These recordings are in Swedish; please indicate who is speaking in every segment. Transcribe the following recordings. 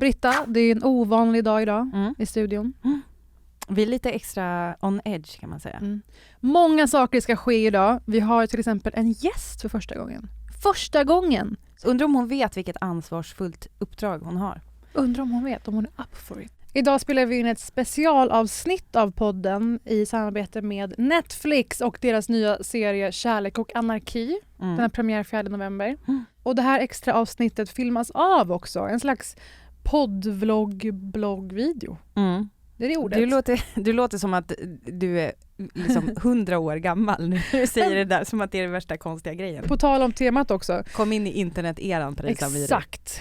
Speaker 1: Britta, det är en ovanlig dag idag i studion.
Speaker 2: Vi är lite extra on edge kan man säga.
Speaker 1: Många saker ska ske idag. Vi har till exempel en gäst för första gången. Första gången!
Speaker 2: Så undrar om hon vet vilket ansvarsfullt uppdrag hon har.
Speaker 1: Undrar om hon vet, om hon är up for it. Idag spelar vi in ett specialavsnitt av podden i samarbete med Netflix och deras nya serie Kärlek och anarki. Den har premiär 4 november. Och det här extra avsnittet filmas av också. En slags poddvlogg-bloggvideo. Det är det ordet.
Speaker 2: Du låter som att du är liksom 100 år gammal när du säger det där, som att det är den värsta konstiga grejen.
Speaker 1: På tal om temat också.
Speaker 2: Kom in i internet-eran på det.
Speaker 1: Exakt.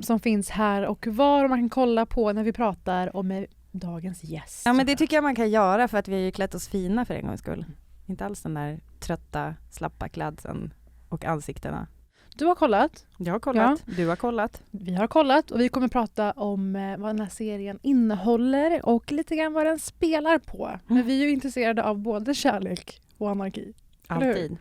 Speaker 1: Som finns här och var, och man kan kolla på när vi pratar om dagens gäst.
Speaker 2: Ja, men det tycker jag man kan göra, för att vi har ju klätt oss fina för en gångs skull. Inte alls den där trötta, slappa klädseln och ansiktena.
Speaker 1: Du har kollat.
Speaker 2: Jag har kollat. Ja. Du har kollat.
Speaker 1: Vi har kollat och vi kommer prata om vad den här serien innehåller och lite grann vad den spelar på. Men vi är ju intresserade av både kärlek och anarki.
Speaker 2: Alltid.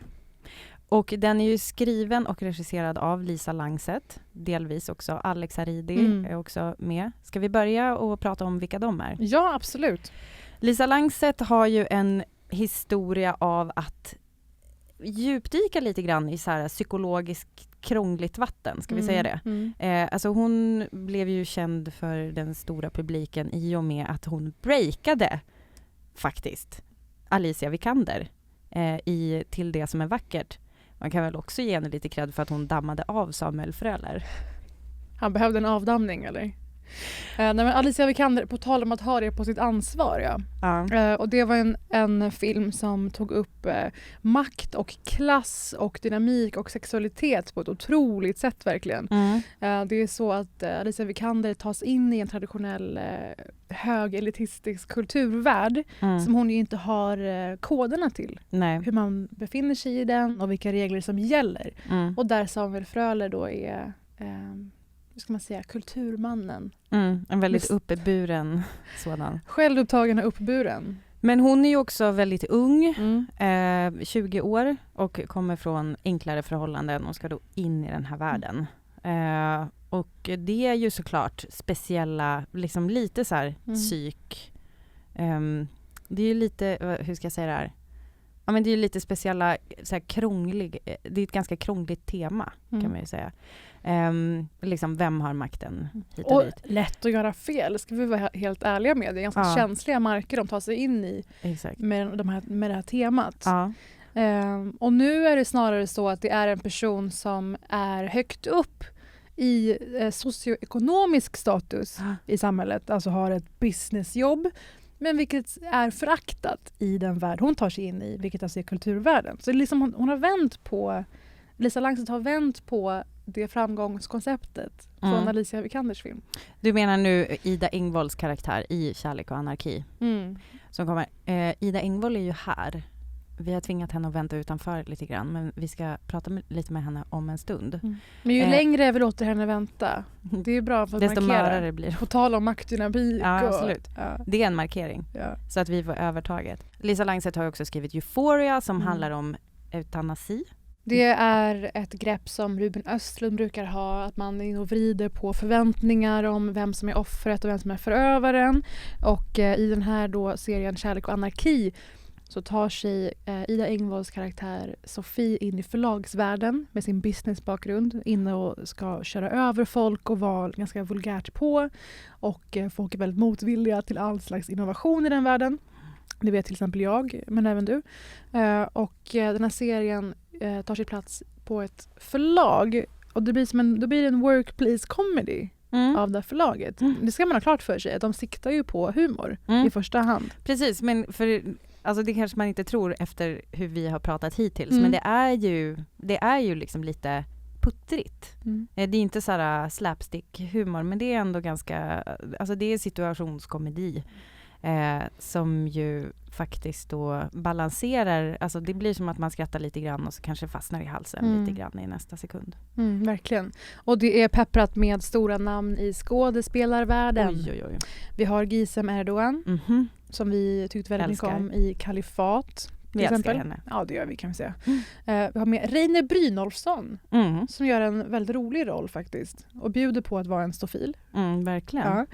Speaker 2: Och den är ju skriven och regisserad av Lisa Langset. Delvis också. Alex Haridi är också med. Ska vi börja och prata om vilka de är?
Speaker 1: Ja, absolut.
Speaker 2: Lisa Langset har ju en historia av att djupdyka lite grann i så här psykologiskt krångligt vatten, ska vi säga det. Alltså hon blev ju känd för den stora publiken i och med att hon breakade faktiskt Alicia Vikander till det som är vackert. Man kan väl också ge henne lite cred för att hon dammade av Samuel Fröler.
Speaker 1: Han behövde en avdamning, eller? Nej, men Alicia Vikander, på tal om att ha det på sitt ansvar, och det var en film som tog upp makt och klass och dynamik och sexualitet på ett otroligt sätt verkligen. Det är så att Alicia Vikander tas in i en traditionell högelitistisk kulturvärld som hon ju inte har koderna till.
Speaker 2: Nej. Hur
Speaker 1: man befinner sig i den och vilka regler som gäller. Och där Samuel Fröler då är ska man säga, kulturmannen.
Speaker 2: En väldigt uppburen sådan.
Speaker 1: Självupptagen och uppburen.
Speaker 2: Men hon är ju också väldigt ung, 20 år, och kommer från enklare förhållanden och ska då in i den här världen. Och det är ju såklart speciella, liksom lite så här psyk. Det är ju lite, hur ska jag säga det här? Ja, men det är ju lite speciella, så här det är ett ganska krångligt tema kan man ju säga. Liksom vem har makten hit och dit.
Speaker 1: Lätt att göra fel, ska vi vara helt ärliga med. Det är ganska känsliga marker de tar sig in i.
Speaker 2: Exakt.
Speaker 1: Med det här temat. Och nu är det snarare så att det är en person som är högt upp i socioekonomisk status i samhället, alltså har ett businessjobb, men vilket är föraktat i den värld hon tar sig in i, vilket alltså är kulturvärlden. Så liksom hon har vänt på, Lisa Langset har vänt på det framgångskonceptet från Alicia Vikanders film.
Speaker 2: Du menar nu Ida Engvalls karaktär i Kärlek och anarki som kommer. Ida Engvall är ju här. Vi har tvingat henne att vänta utanför lite grann, men vi ska prata lite med henne om en stund.
Speaker 1: Men ju längre vi låter henne vänta, det är bra för att
Speaker 2: desto
Speaker 1: markera.
Speaker 2: Det blir.
Speaker 1: På tal om maktdynamik.
Speaker 2: Ja, absolut. Det är en markering. Så att vi får övertaget. Lisa Langset har också skrivit Euphoria som handlar om eutanasi.
Speaker 1: Det är ett grepp som Ruben Östlund brukar ha, att man är och vrider på förväntningar om vem som är offret och vem som är förövaren. Och i den här då serien Kärlek och anarki så tar sig Ida Engvalls karaktär Sofie in i förlagsvärlden med sin businessbakgrund, inne och ska köra över folk och vara ganska vulgärt på. Och folk är väldigt motvilliga till all slags innovation i den världen. Det vet till exempel jag, men även du. Och den här serien tar sig plats på ett förlag. Och då blir det en workplace comedy av det förlaget. Det ska man ha klart för sig, att de siktar ju på humor i första hand.
Speaker 2: Precis, men alltså det kanske man inte tror efter hur vi har pratat hittills. Men det är ju liksom lite puttrigt. Det är inte så här slapstick-humor, men det är ändå ganska, alltså det är situationskomedi. Som ju faktiskt då balanserar, alltså det blir som att man skrattar lite grann och så kanske fastnar i halsen lite grann i nästa sekund.
Speaker 1: Verkligen. Och det är pepprat med stora namn i skådespelarvärlden.
Speaker 2: Oj.
Speaker 1: Vi har Gizem Erdogan som vi tyckte väldigt mycket om i Kalifat.
Speaker 2: Vi älskar henne.
Speaker 1: Ja, det gör vi kan vi säga. Vi har med Reine Brynolfsson som gör en väldigt rolig roll faktiskt. Och bjuder på att vara en stofil.
Speaker 2: Verkligen.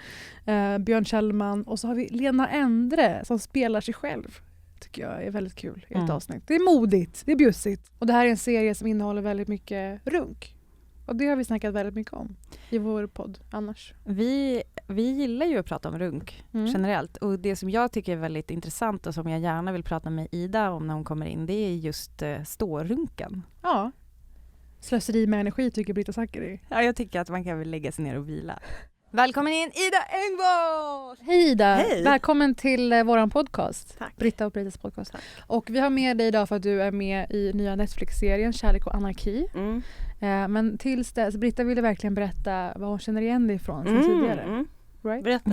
Speaker 1: Ja. Björn Kjellman. Och så har vi Lena Endre som spelar sig själv. Tycker jag är väldigt kul i ett avsnitt. Det är modigt, det är bjussigt. Och det här är en serie som innehåller väldigt mycket runk. Och det har vi snackat väldigt mycket om i vår podd annars.
Speaker 2: Vi gillar ju att prata om runk generellt. Och det som jag tycker är väldigt intressant och som jag gärna vill prata med Ida om när hon kommer in, det är just stårunken.
Speaker 1: Ja. Slöseri med energi tycker Britta Zackari.
Speaker 2: Ja, jag tycker att man kan väl lägga sig ner och vila. Välkommen in Ida Engvall!
Speaker 1: Hej Ida!
Speaker 3: Hej.
Speaker 1: Välkommen till våran podcast.
Speaker 3: Tack.
Speaker 1: Britta och Brittas podcast.
Speaker 3: Tack.
Speaker 1: Och vi har med dig idag för att du är med i nya Netflix-serien Kärlek och anarki. Men tills dess, Britta ville verkligen berätta vad hon känner igen dig ifrån sen tidigare. Right?
Speaker 3: Berätta.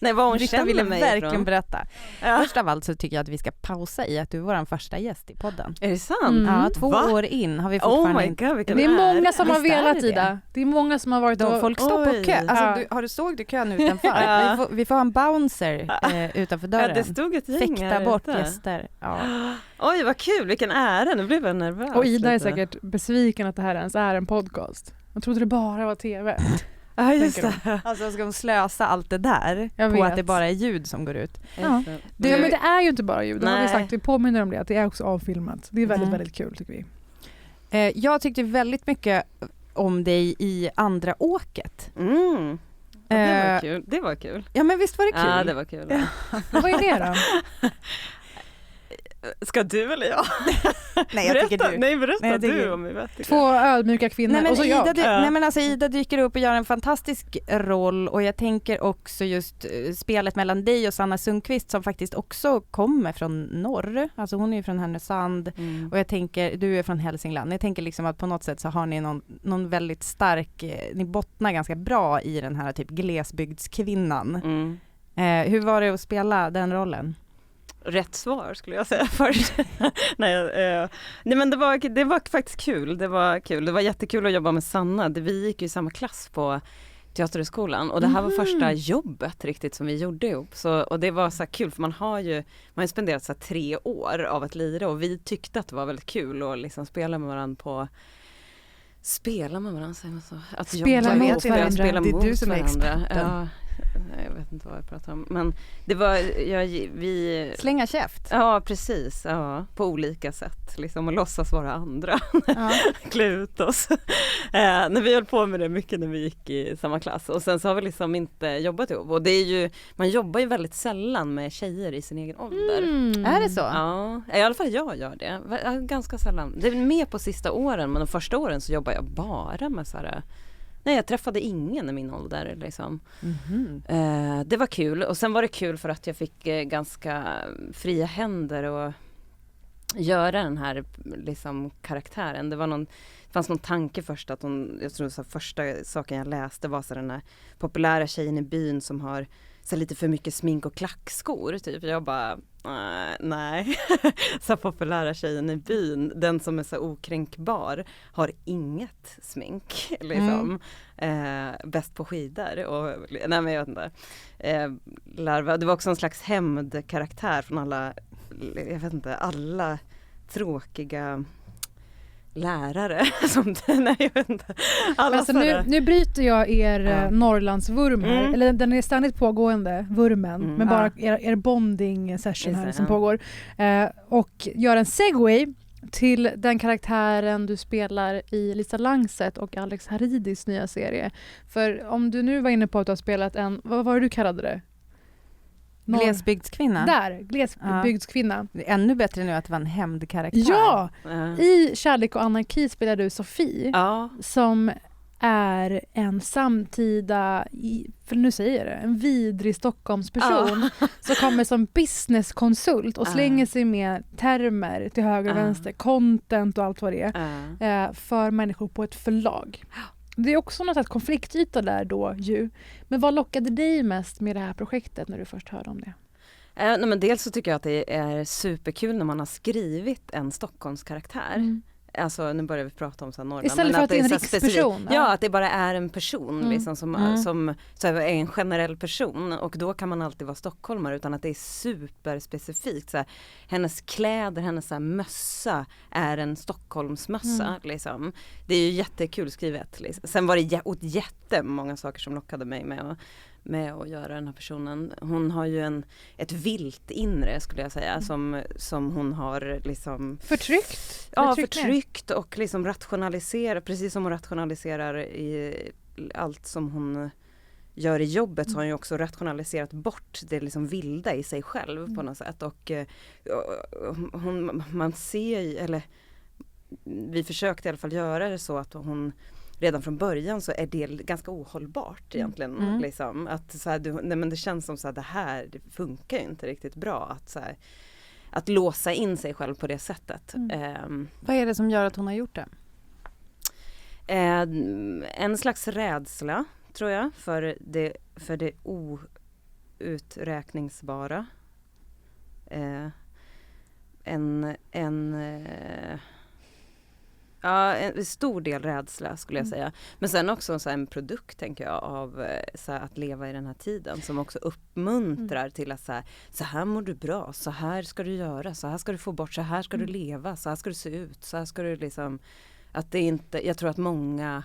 Speaker 3: Nej, vad hon
Speaker 2: Britta ville
Speaker 3: mig
Speaker 2: verkligen
Speaker 3: ifrån.
Speaker 2: berätta.
Speaker 3: Ja.
Speaker 2: Först av allt så tycker jag att vi ska pausa i att du var den första gäst i podden.
Speaker 3: Är det sant?
Speaker 2: Ja, 2
Speaker 3: Va?
Speaker 2: år in har vi
Speaker 3: Oh
Speaker 2: fortfarande
Speaker 3: my
Speaker 2: inte...
Speaker 3: god, vilken
Speaker 1: Det är många som har
Speaker 2: Visst är
Speaker 1: velat
Speaker 2: det
Speaker 1: Ida. Det är många som har varit och...
Speaker 2: Folk står på
Speaker 3: Oj.
Speaker 2: kö. Alltså,
Speaker 1: Ja.
Speaker 2: såg du kön utanför?
Speaker 3: Ja.
Speaker 2: Vi får ha en bouncer utanför dörren.
Speaker 3: Ja, det stod ett gäng
Speaker 2: Fäkta
Speaker 3: här
Speaker 2: bort
Speaker 3: ute.
Speaker 2: gäster. Ja.
Speaker 3: Oj, vad kul, vilken ära. Nu blev jag nervös.
Speaker 1: Och Ida är
Speaker 3: lite.
Speaker 1: säkert besviken att det här ens är en podcast. Jag trodde det bara var tv.
Speaker 3: Ja, just
Speaker 1: tänker
Speaker 3: det.
Speaker 2: Alltså ska hon slösa allt det där
Speaker 1: Jag
Speaker 2: på
Speaker 1: vet.
Speaker 2: att det bara är ljud som går ut?
Speaker 1: Ja.
Speaker 3: Just
Speaker 1: Det, men det är ju inte bara ljud. Det har vi
Speaker 3: Nej.
Speaker 1: sagt. Vi påminner om det. Att det är också avfilmat. Det är väldigt, väldigt kul tycker vi.
Speaker 2: Jag tyckte väldigt mycket om dig i andra åket.
Speaker 3: Mm. Ja, det var
Speaker 2: Eh,
Speaker 3: kul. Det var kul.
Speaker 2: Ja men visst var det kul?
Speaker 3: Ja, det var kul.
Speaker 1: Vad är det då?
Speaker 3: Ska du eller jag?
Speaker 2: Nej, jag
Speaker 3: berätta.
Speaker 2: tycker du.
Speaker 3: Nej, berätta
Speaker 2: Nej, jag tycker
Speaker 3: du
Speaker 2: du.
Speaker 3: om vi vet.
Speaker 1: Två ödmjuka kvinnor
Speaker 2: Nej men,
Speaker 1: och så jag.
Speaker 2: Nej men alltså Ida dyker upp och gör en fantastisk roll och jag tänker också just spelet mellan dig och Sanna Sundqvist som faktiskt också kommer från norr. Alltså hon är ju från Härnösand och jag tänker, du är från Hälsingland. Jag tänker liksom att på något sätt så har ni någon väldigt stark, ni bottnar ganska bra i den här typ glesbygdskvinnan. Hur var det att spela den rollen?
Speaker 3: Rätt svar skulle jag säga först. Nej, men det var faktiskt kul. Det var kul. Det var jättekul att jobba med Sanna. Vi gick ju i samma klass på Teaterhögskolan och det här var första jobbet riktigt som vi gjorde ihop. Och det var så här kul för man har spenderat så här 3 år av att lira och vi tyckte att det var väldigt kul att liksom spela med varandra säger man så? Att
Speaker 1: Spela
Speaker 3: jobba
Speaker 1: mot
Speaker 3: ihop,
Speaker 1: varandra.
Speaker 3: spela
Speaker 2: Det är
Speaker 3: mot
Speaker 2: du som är
Speaker 3: varandra.
Speaker 2: experten.
Speaker 3: Ja, jag vet inte vad jag pratar om. Men det var, vi...
Speaker 2: Slänga käft.
Speaker 3: Ja, precis. Ja, på olika sätt. Liksom att låtsas vara andra.
Speaker 1: Ja.
Speaker 3: Klä ut oss. När vi höll på med det mycket när vi gick i samma klass. Och sen så har vi liksom inte jobbat ihop. Och det är ju, man jobbar ju väldigt sällan med tjejer i sin egen ålder.
Speaker 2: Är det så?
Speaker 3: Ja, i alla fall jag gör det. Ganska sällan. Det är mer på sista åren, men de första åren så jobbar jag bara med så här... Nej, jag träffade ingen i min ålder liksom. Det var kul och sen var det kul för att jag fick ganska fria händer och göra den här liksom karaktären. Det fanns någon tanke först att jag tror så första saken jag läste var så den här populära tjejen i byn som har så lite för mycket smink och klackskor typ. Jag bara nej. Så populära tjen i byn, den som är så okränkbar har inget smink liksom. Bäst på skidor och nej men jag vet inte. Larva. Det var också en slags hämndkaraktär från alla tråkiga lärare som nej, jag vet inte.
Speaker 1: Alltså nu bryter jag er Norrlandsvurm här. Eller den är ständigt pågående, vurmen. Men bara er bonding session här som pågår. Och gör en segway till den karaktären du spelar i Lisa Langset och Alex Haridis nya serie. För om du nu var inne på att du har spelat vad var det du kallade det?
Speaker 2: Glesbygdskvinna.
Speaker 1: Glesbygdskvinna.
Speaker 2: Det är ännu bättre nu att det var en hämndkaraktär.
Speaker 1: Ja! I Kärlek och anarki spelar du Sofie som är en samtida, för nu säger jag det, en vidrig Stockholmsperson som kommer som businesskonsult och slänger sig med termer till höger och vänster, content och allt vad det är, för människor på ett förlag. Det är också något att konfliktyta där då ju. Men vad lockade dig mest med det här projektet när du först hörde om det?
Speaker 3: Nej, men dels så tycker jag att det är superkul när man har skrivit en Stockholmskaraktär. alltså nu börjar vi prata om så här Norrland.
Speaker 1: Istället för att det är en riksperson.
Speaker 3: Ja, att det bara är en person liksom, som så här, är en generell person. Och då kan man alltid vara stockholmare, utan att det är superspecifikt. Så här, hennes kläder, hennes så här, mössa är en Stockholmsmössa. Liksom. Det är ju jättekul skrivet. Liksom. Sen var det jättemånga saker som lockade mig med att göra den här personen. Hon har ju ett vilt inre, skulle jag säga, som hon har liksom
Speaker 1: förtryckt.
Speaker 3: Ja, förtryckt och liksom rationaliserar, precis som hon rationaliserar i allt som hon gör i jobbet, så har hon ju också rationaliserat bort det liksom vilda i sig själv på något sätt. Och man ser, eller vi försökte i alla fall göra det så att hon redan från början så är det ganska ohållbart egentligen. Liksom. Att, så här, men det känns som att det funkar inte riktigt bra att, så här, att låsa in sig själv på det sättet.
Speaker 2: Vad är det som gör att hon har gjort det?
Speaker 3: En slags rädsla, tror jag, för det outräkningsbara. En stor del rädsla, skulle jag säga. Men sen också så här, en produkt, tänker jag, av så här, att leva i den här tiden, som också uppmuntrar till att så här mår du bra, så här ska du göra, så här ska du få bort, så här ska du leva, så här ska du se ut, så här ska du liksom, att det inte, jag tror att många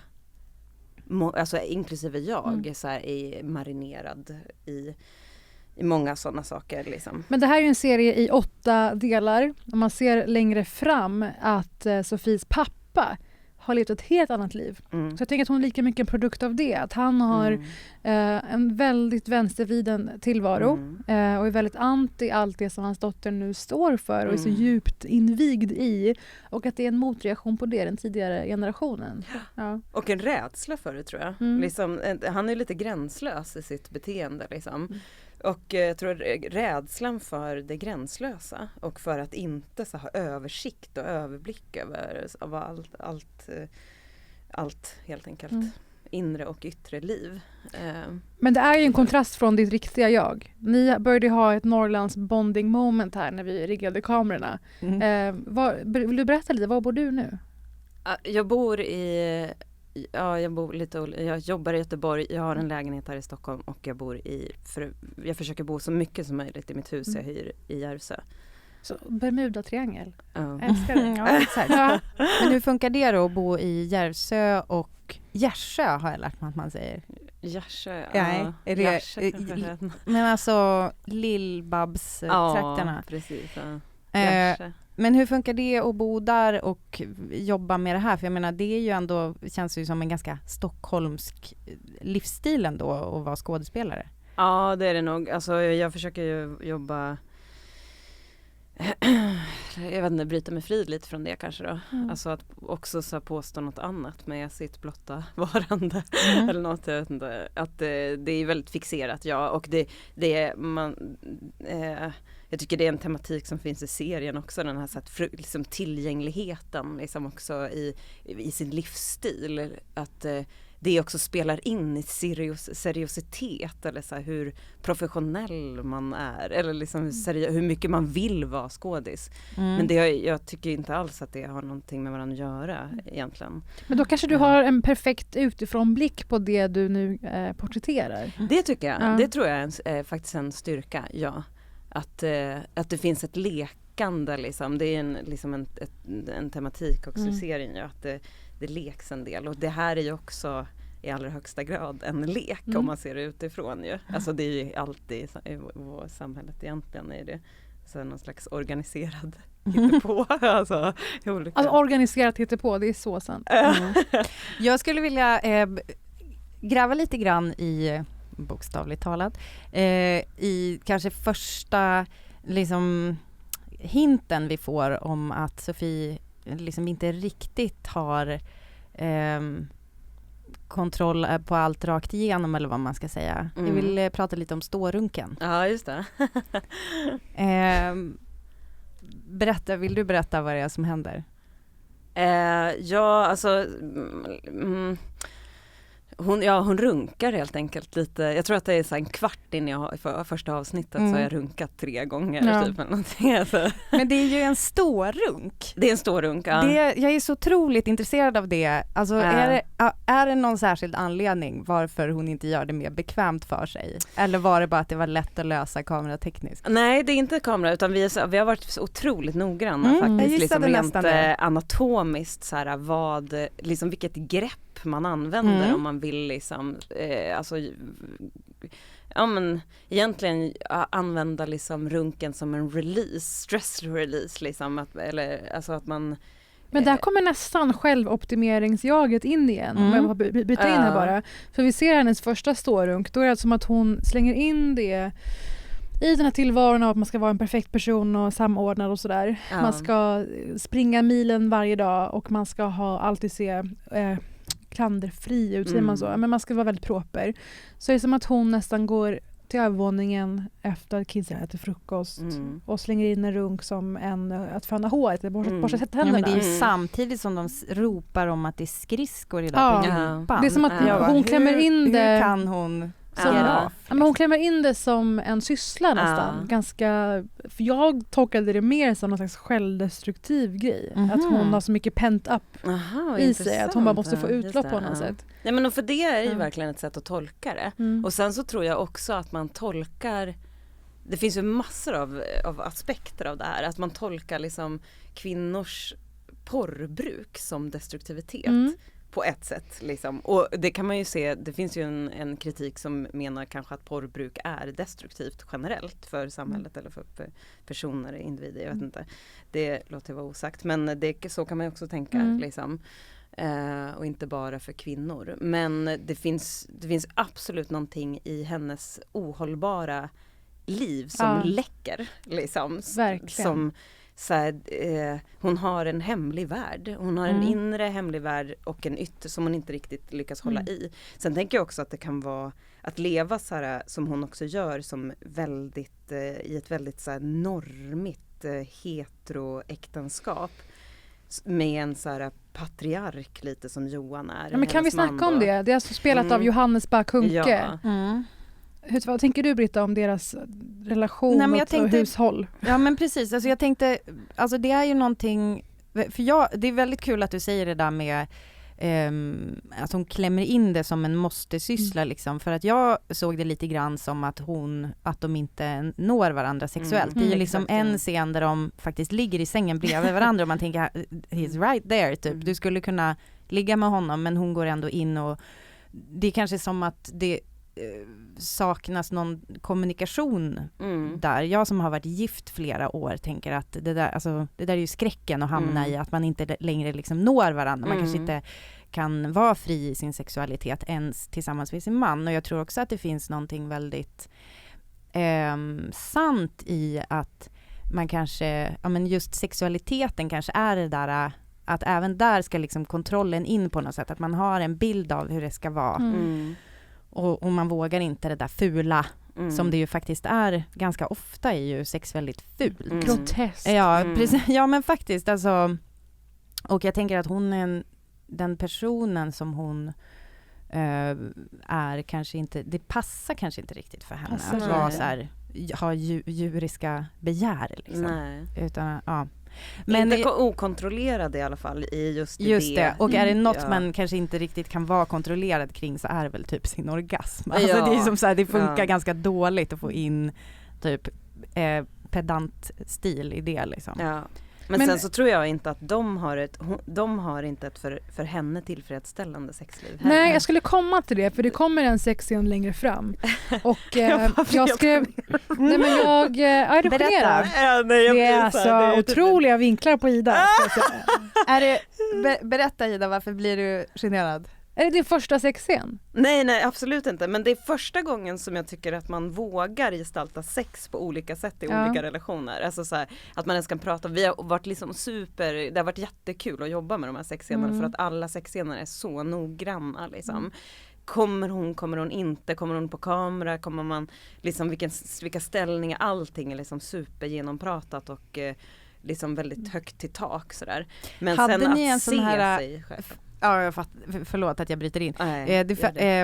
Speaker 3: alltså inklusive jag så här, är marinerad i många sådana saker. Liksom.
Speaker 1: Men det här är ju en serie i 8 delar. Och man ser längre fram att Sofies pappa har levt ett helt annat liv. Så jag tänker att hon är lika mycket en produkt av det. Att han har en väldigt vänstervriden tillvaro och är väldigt anti allt det som hans dotter nu står för och är så djupt invigd i. Och att det är en motreaktion på det, den tidigare generationen. Ja.
Speaker 3: Och en rädsla för det, tror jag. Liksom, han är lite gränslös i sitt beteende. Liksom. Och jag tror rädslan för det gränslösa och för att inte så ha översikt och överblick över allt helt enkelt. Inre och yttre liv.
Speaker 1: Men det är ju en kontrast från ditt riktiga jag. Ni började ha ett Norrlands bonding moment här när vi riggade kamerorna. Vill du berätta lite, var bor du nu?
Speaker 3: Jag bor jag jobbar i Göteborg, jag har en lägenhet här i Stockholm och jag jag försöker bo så mycket som möjligt i mitt hus jag hyr i Järvsö.
Speaker 1: Så Bermuda-triangel. Älskar det.
Speaker 2: Ja, exakt. Men hur funkar det då att bo i Järvsö och Järvsö, har jag lärt mig att man säger.
Speaker 3: Järvsö,
Speaker 2: ja. Är det,
Speaker 3: Järvsö,
Speaker 2: men alltså Lill-Babs-trakterna.
Speaker 3: Ja, precis. Ja.
Speaker 2: Men hur funkar det att bo där och jobba med det här? För jag menar, det är ju ändå, känns ju som en ganska stockholmsk livsstil ändå att vara skådespelare.
Speaker 3: Ja, det är det nog. Alltså, jag försöker ju jobba, jag vet inte, bryta mig fri lite från det kanske då. Alltså att också så påstå något annat med sitt blotta varande. Eller något, jag vet inte. Att det är väldigt fixerat, ja. Och jag tycker det är en tematik som finns i serien också, den här så att, liksom, tillgängligheten liksom också i sin livsstil, att det också spelar in i seriositet, eller så här, hur professionell man är, eller liksom hur mycket man vill vara skådis. Men jag tycker inte alls att det har någonting med varandra att göra egentligen. Men då kanske du har en perfekt utifrån blick på det du nu porträtterar. Det tycker jag. Det tror jag är faktiskt en styrka, ja. Att det finns ett lekande, liksom. Det är en tematik också i serien, ja, att det leks en del. Och det här är ju också i allra högsta grad en lek om man ser det utifrån ju. Alltså det är ju alltid i samhället egentligen är det så någon slags organiserad hittepå. Alltså organiserat hittepå, det är så sant.
Speaker 2: Jag skulle vilja gräva lite grann i, bokstavligt talat, i kanske första liksom hinten vi får om att Sofie liksom inte riktigt har kontroll på allt rakt igenom, eller vad man ska säga. Jag vill prata lite om stårunken. Ja, just det. Vill du berätta vad det är som händer?
Speaker 3: Ja, alltså Hon runkar helt enkelt lite. Jag tror att det är så en kvart in i första avsnittet så har jag runkat 3 gånger. Typ, eller någonting. Alltså.
Speaker 2: Men det är ju en stårunk.
Speaker 3: Det är en stårunk, ja.
Speaker 2: Jag är så otroligt intresserad av det. Alltså, är det någon särskild anledning varför hon inte gör det mer bekvämt för sig? Eller var det bara att det var lätt att lösa kameratekniskt?
Speaker 3: Nej, det är inte kamera, utan vi har varit så otroligt noggranna faktiskt. Liksom rent anatomiskt, så här, liksom vilket grepp man använder om man vill liksom, alltså, ja men egentligen använda liksom runken som en release, stress release liksom, alltså att man.
Speaker 1: Men där kommer nästan självoptimeringsjaget in igen, om jag får byta in här bara. För vi ser hennes första stårunk, då är det som att hon slänger in det i den här tillvaron av att man ska vara en perfekt person och samordnad och sådär. Man ska springa milen varje dag och man ska alltid se klanderfri ut, säger man så. Men man ska vara väldigt proper. Så det är som att hon nästan går till övervåningen efter att kidsen äter frukost och slänger in en runk som att föna håret eller borsta tänderna.
Speaker 2: Ja, men det är ju samtidigt som de ropar om att det är skridskor idag på gympan.
Speaker 1: Det är som att hon klämmer in det.
Speaker 2: Hur kan hon?
Speaker 1: Men hon klämmer in det som en syssla nästan. För jag tolkade det mer som någon slags självdestruktiv grej. Att hon har så mycket pent up i sig. Att hon bara måste få utlopp på något sätt.
Speaker 3: Nej, men för det är ju verkligen ett sätt att tolka det. Och sen så tror jag också att man tolkar. Det finns ju massor av aspekter av det här. Att man tolkar liksom kvinnors porrbruk som destruktivitet. På ett sätt liksom. Och det kan man ju se, det finns ju en kritik som menar kanske att porrbruk är destruktivt generellt för samhället eller för personer, individer, jag vet inte. Det låter vara osagt, men så kan man ju också tänka liksom. Och inte bara för kvinnor. Men det finns absolut någonting i hennes ohållbara liv som läcker liksom.
Speaker 1: Verkligen.
Speaker 3: Hon har en hemlig värld. Hon har en inre hemlig värld och en ytter som hon inte riktigt lyckas hålla i. Sen tänker jag också att det kan vara att leva så här, som hon också gör, som väldigt i ett väldigt så här normigt heteroäktenskap med en så här patriark lite som Johan är.
Speaker 1: Ja, men kan vi snacka om det? Det är alltså spelat av Johannes Bakunke. Ja. Vad tänker du, Britta, om deras relation och hushåll?
Speaker 2: Ja, men precis. Alltså jag tänkte, alltså det är ju någonting, för det är väldigt kul att du säger det där med att hon klämmer in det som en måste-syssla liksom, för att jag såg det lite grann som att de inte når varandra sexuellt. Det är ju liksom en scen där de faktiskt ligger i sängen bredvid varandra och man tänker, he's right there, typ. Du skulle kunna ligga med honom, men hon går ändå in och det är kanske som att det saknas någon kommunikation där. Jag som har varit gift flera år tänker att det där är ju skräcken att hamna i, att man inte längre liksom når varandra. Man kanske inte kan vara fri i sin sexualitet ens tillsammans med sin man. Och jag tror också att det finns någonting väldigt sant i att man kanske, ja men just sexualiteten kanske är det där att även där ska liksom kontrollen in på något sätt. Att man har en bild av hur det ska vara. Och man vågar inte det där fula som det ju faktiskt är ganska ofta, är ju sex väldigt fult.
Speaker 1: Grotesk.
Speaker 2: Ja, precis. Ja, men faktiskt alltså, och jag tänker att hon är den personen som hon är kanske inte, det passar kanske inte riktigt för henne att vara så här, ha djuriska begär liksom.
Speaker 3: Nej.
Speaker 2: Utan
Speaker 3: Men inte okontrollerad i alla fall i just det.
Speaker 2: Och är det något man kanske inte riktigt kan vara kontrollerad kring, så är det väl typ sin orgasm. Alltså det är som så här, det funkar ganska dåligt att få in typ pedantstil i det liksom. Ja.
Speaker 3: Men sen så tror jag inte att de har inte ett för henne tillfredsställande sexliv heller.
Speaker 1: Nej, jag skulle komma till det, för det kommer en sexscen längre fram. Och jag skrev... Nej, men jag är regisserad. Det är alltså otroliga vinklar på Ida.
Speaker 2: Berätta, Ida, varför blir du generad?
Speaker 1: Är det din första sexscen?
Speaker 3: Nej, absolut inte. Men det är första gången som jag tycker att man vågar gestalta sex på olika sätt i olika relationer. Alltså så här, att man ens kan prata. Vi har varit liksom det har varit jättekul att jobba med de här sexscenerna för att alla sexscener är så noggranna liksom. Kommer hon inte, kommer hon på kamera, kommer man liksom vilka ställningar, allting är liksom supergenompratat och liksom väldigt högt till tak sådär. Men
Speaker 2: hade
Speaker 3: sen
Speaker 2: ni
Speaker 3: att
Speaker 2: en sån här
Speaker 3: sig själv.
Speaker 2: Ja, förlåt att jag bryter in.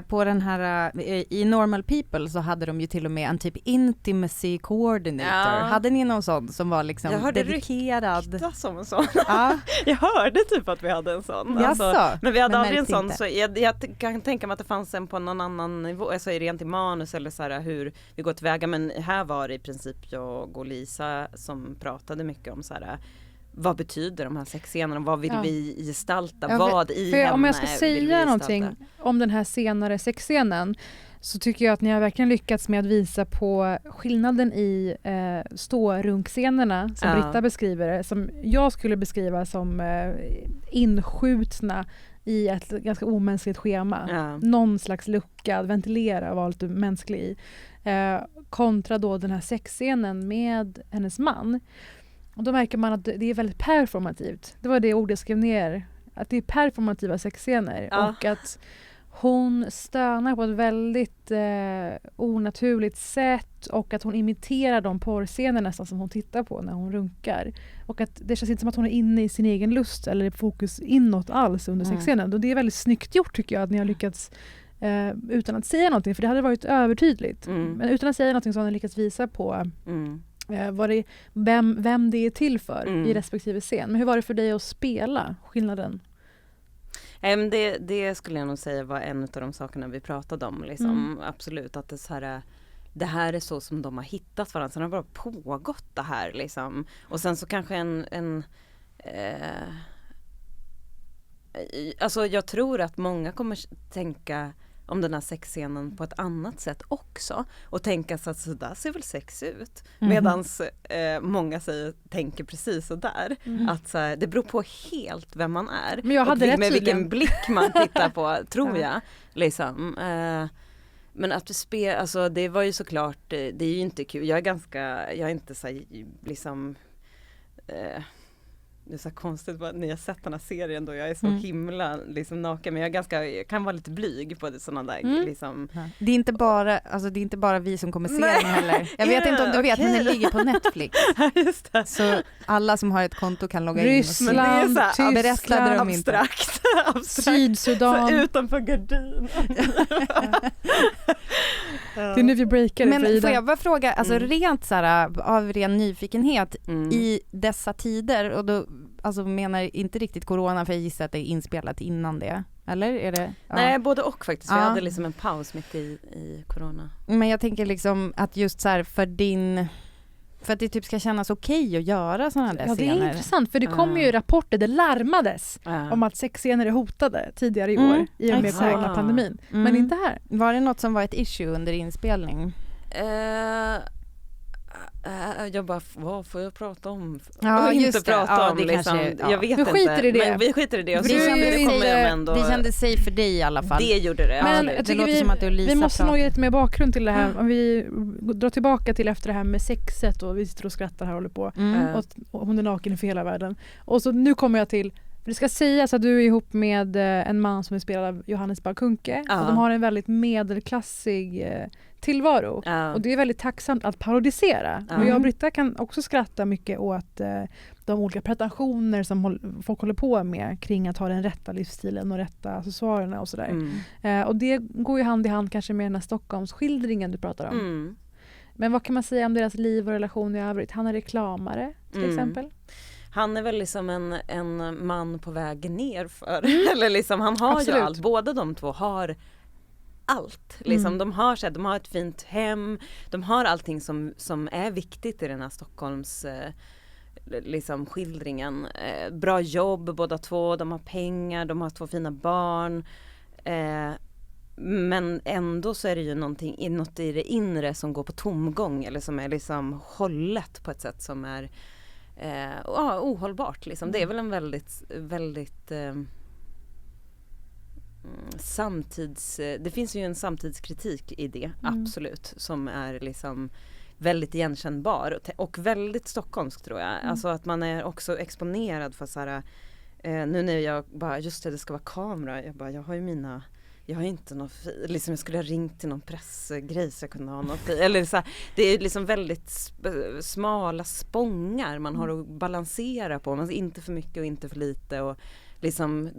Speaker 2: På den här, i Normal People så hade de ju till och med en typ intimacy coordinator. Ja. Hade ni någon sån som var liksom dedikerad?
Speaker 3: Jag hörde som en sån. Ja. Jag hörde typ att vi hade en sån. Alltså, men vi hade aldrig en sån. Så jag kan tänka mig att det fanns en på någon annan nivå. Alltså rent i manus eller så här, hur vi går tillväga. Men här var det i princip jag och Lisa som pratade mycket om så här, vad betyder de här sexscenerna? Vad vill vi gestalta? Vad i henne
Speaker 1: om jag ska säga någonting om den här senare sexscenen så tycker jag att ni har verkligen lyckats med att visa på skillnaden i stårunkscenerna som Britta beskriver det, som jag skulle beskriva som inskjutna i ett ganska omänskligt schema. Ja. Någon slags lucka, ventilera var lite mänsklig i. Kontra då den här sexscenen med hennes man. Och då märker man att det är väldigt performativt. Det var det ordet jag skrev ner. Att det är performativa sexscener. Ja. Och att hon stönar på ett väldigt onaturligt sätt. Och att hon imiterar de porrscener nästan som hon tittar på när hon runkar. Och att det känns inte som att hon är inne i sin egen lust eller fokus inåt alls under sexscenen. Och det är väldigt snyggt gjort tycker jag att ni har lyckats utan att säga någonting. För det hade varit övertydligt. Men utan att säga någonting så har ni lyckats visa på vem det är till för i respektive scen. Men hur var det för dig att spela skillnaden?
Speaker 3: Det skulle jag nog säga var en av de sakerna vi pratade om. Liksom. Absolut, att det här är så som de har hittat varandra. Sen har det bara pågått det här. Liksom. Och sen så kanske alltså jag tror att många kommer tänka om den här sexscenen på ett annat sätt också. Och tänka så att så där ser väl sex ut. Medans många tänker precis så där. Att så här, det beror på helt vem man är.
Speaker 1: Men jag hade rätt
Speaker 3: med vilken blick man tittar på, tror jag. Liksom. Men att alltså det var ju såklart, det är ju inte kul. Jag är inte så här, liksom... det är så konstigt att ni har sett den här serien då jag är så himla liksom naken, men jag kan vara lite blyg på det, sådana där liksom.
Speaker 2: Det är inte bara vi som kommer se den heller. Jag vet inte om du vet, men den ligger på Netflix.
Speaker 3: Just det.
Speaker 2: Så alla som har ett konto kan logga in.
Speaker 1: Ryssland, Tyskland,
Speaker 3: abstrakt.
Speaker 1: Sydsudan.
Speaker 3: Så utanför gardin.
Speaker 1: Det är nu vi breakar det.
Speaker 2: Men får jag bara fråga, alltså rent så här, av ren nyfikenhet i dessa tider, och då alltså menar inte riktigt corona, för jag gissar att det är inspelat innan det. Eller är det? Ja.
Speaker 3: Nej, både och faktiskt. Vi hade liksom en paus mitt i corona.
Speaker 2: Men jag tänker liksom att just så här för att det typ ska kännas okej att göra sådana där scener.
Speaker 1: Ja, det är intressant, för det kom ju rapporter, det larmades om att sexscener är hotade tidigare i år i och med coronapandemin. Men inte här.
Speaker 2: Var det något som var ett issue under inspelning?
Speaker 3: Jag bara, vad får jag prata om?
Speaker 2: Ja,
Speaker 3: inte prata om det liksom. Jag vet inte.
Speaker 1: Skiter i det.
Speaker 3: Men vi skiter i det. Och
Speaker 2: det kändes safe för dig i alla fall.
Speaker 3: Det gjorde det.
Speaker 1: Men jag tycker vi måste nog ge lite mer bakgrund till det här. Om vi drar tillbaka till efter det här med sexet och vi sitter och skrattar här och håller på. Och hon är naken för hela världen. Och så nu kommer jag till, för det ska sägas att du är ihop med en man som är spelad av Johannes Bakunke. Och de har en väldigt medelklassig tillvaro. Och det är väldigt tacksamt att parodisera. Och jag och Britta kan också skratta mycket åt de olika pretensioner som folk håller på med kring att ha den rätta livsstilen och rätta accessoarerna och sådär. Och det går ju hand i hand kanske med den här Stockholmsskildringen du pratar om. Men vad kan man säga om deras liv och relation i övrigt? Han är reklamare till exempel.
Speaker 3: Han är väl liksom en man på väg ner för. Eller liksom, han har ju allt. Båda de två har allt. Liksom, de har ett fint hem. De har allting som är viktigt i den här Stockholms liksom skildringen. Bra jobb båda två. De har pengar. De har 2 fina barn. Men ändå så är det ju något i det inre som går på tomgång. Eller som är liksom hållet på ett sätt som är ohållbart. Liksom. Det är väl en väldigt det finns ju en samtidskritik i det, absolut, som är liksom väldigt igenkännbar och väldigt stockholmsk, tror jag. Alltså att man är också exponerad för så här, nu när jag bara, just det ska vara kamera, jag har inte något, liksom jag skulle ha ringt till någon pressgrej så jag kunde ha något, eller så här, det är liksom väldigt smala spångar man har att balansera på, man inte för mycket och inte för lite, och liksom,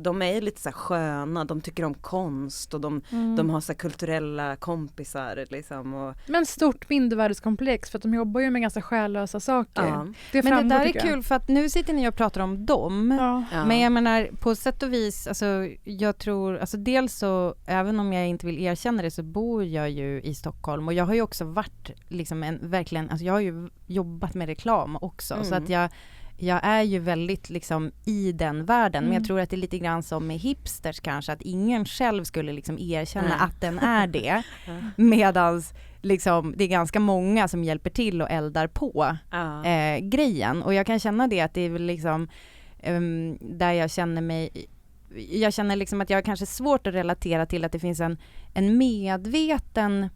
Speaker 3: de är lite så här sköna, de tycker om konst och de har så här kulturella kompisar liksom.
Speaker 1: Men stort mindervärdeskomplex för att de jobbar ju med ganska själlösa saker.
Speaker 3: Ja.
Speaker 2: Men det där är kul för att nu sitter ni och pratar om dem.
Speaker 1: Ja.
Speaker 2: Men jag menar på sätt och vis, alltså, jag tror, alltså dels så, även om jag inte vill erkänna det så bor jag ju i Stockholm och jag har ju också varit liksom verkligen, alltså jag har ju jobbat med reklam också så att jag är ju väldigt liksom i den världen men jag tror att det är lite grann som med hipsters kanske att ingen själv skulle liksom erkänna att den är det medans liksom, det är ganska många som hjälper till och eldar på grejen och jag kan känna det att det är väl liksom där jag känner liksom att jag har kanske svårt att relatera till att det finns en medveten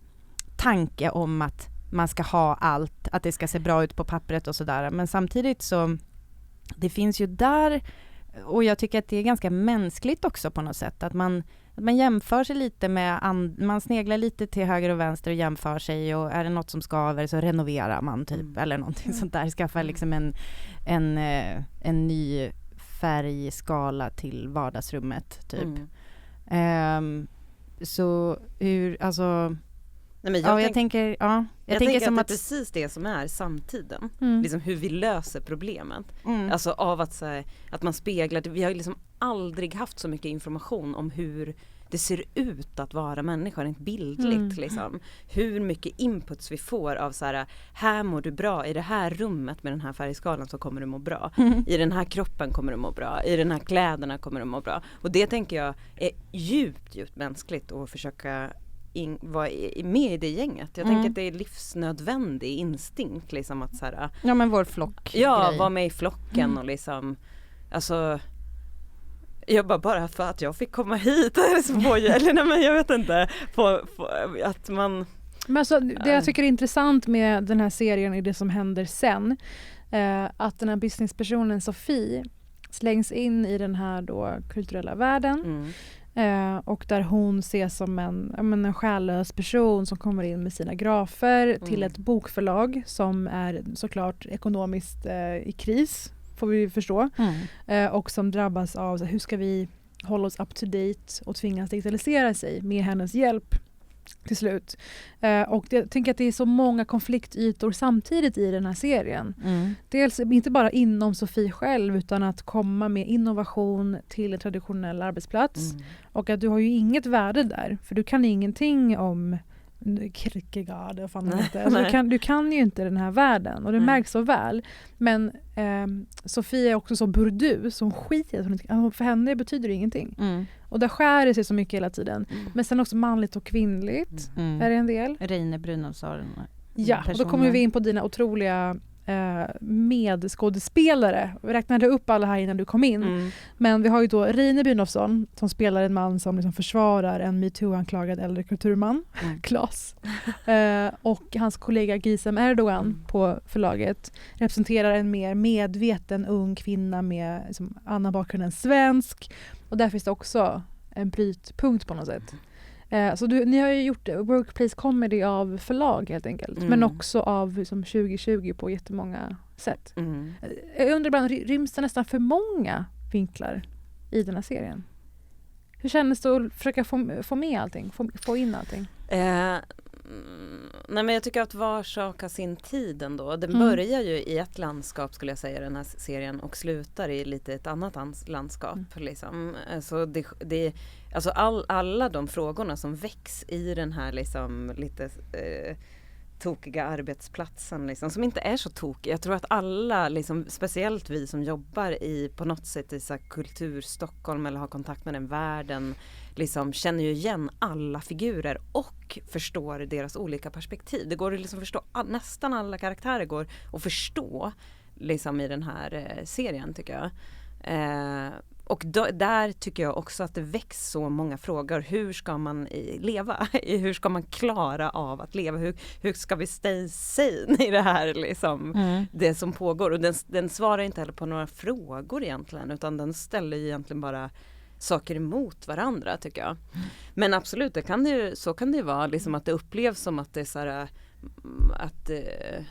Speaker 2: tanke om att man ska ha allt, att det ska se bra ut på pappret och sådär. Men samtidigt så, det finns ju där, och jag tycker att det är ganska mänskligt också på något sätt, att man jämför sig lite med, man sneglar lite till höger och vänster och jämför sig och är det något som skaver så renoverar man typ, eller någonting sånt där. Skaffar liksom en ny färgskala till vardagsrummet typ. Så hur, alltså...
Speaker 3: Nej, men jag tänker som att det är precis det som är samtiden. Liksom hur vi löser problemet. Alltså av att man speglar, vi har liksom aldrig haft så mycket information om hur det ser ut att vara människa rent bildligt liksom. Hur mycket inputs vi får av så här mår du bra, i det här rummet med den här färgskalan så kommer du må bra. I den här kroppen kommer du må bra, i den här kläderna kommer du må bra. Och det tänker jag är djupt mänskligt att försöka vara med i det gänget. Jag tänker att det är livsnödvändig instinkt liksom att så här,
Speaker 2: ja men vår flock.
Speaker 3: Ja, vara med i flocken och liksom alltså jag bara för att jag fick komma hit eller nej men jag vet inte att man
Speaker 1: men alltså, det jag tycker är intressant med den här serien är det som händer sen. Att den här businesspersonen Sofie slängs in i den här då kulturella världen. Och där hon ses som en själlös person som kommer in med sina grafer till ett bokförlag som är såklart ekonomiskt i kris, får vi förstå. Och som drabbas av hur ska vi hålla oss up to date och tvingas digitalisera sig med hennes hjälp till slut. Och jag tänker att det är så många konfliktytor samtidigt i den här serien. Dels inte bara inom Sofie själv utan att komma med innovation till en traditionell arbetsplats. Och att du har ju inget värde där för du kan ingenting om Kierkegaard och fan inte. Alltså du kan ju inte den här världen och det märks så väl. Men Sofie är också så burdus som skiter för henne betyder det ingenting. Och där skär det sig så mycket hela tiden. Men sen också manligt och kvinnligt är det en del.
Speaker 2: Reine Brynolfsson.
Speaker 1: Ja, och då kommer vi in på dina otroliga medskådespelare. Vi räknade upp alla här innan du kom in. Men vi har ju då Reine Brynolfsson som spelar en man som liksom försvarar en MeToo-anklagad äldre kulturman, Klas. Och hans kollega Gizem Erdogan på förlaget representerar en mer medveten ung kvinna med liksom, annan bakgrund än svensk. Och där finns det också en brytpunkt på något sätt. Så ni har ju gjort workplace comedy av förlag helt enkelt. Men också av liksom, 2020 på jättemånga sätt. Jag undrar ibland, ryms det nästan för många vinklar i den här serien? Hur kändes det att försöka få med allting? Få in allting?
Speaker 3: Nej men jag tycker att var sak har sin tid ändå. Den börjar ju i ett landskap skulle jag säga den här serien och slutar i lite ett annat landskap liksom. Alltså alltså alla de frågorna som väcks i den här liksom lite tokiga arbetsplatsen liksom, som inte är så tokig. Jag tror att alla, liksom, speciellt vi som jobbar på något sätt i så här, kultur Stockholm eller har kontakt med den världen, liksom, känner ju igen alla figurer och förstår deras olika perspektiv. Det går att liksom förstå, nästan alla karaktärer går att förstå liksom, i den här serien tycker jag. Och där tycker jag också att det väcks så många frågor. Hur ska man leva? Hur ska man klara av att leva? Hur ska vi stay sane i det här liksom, det som pågår? Och den svarar inte heller på några frågor egentligen, utan den ställer egentligen bara saker emot varandra tycker jag. Men absolut, så kan det ju vara liksom att det upplevs som att det är så här, att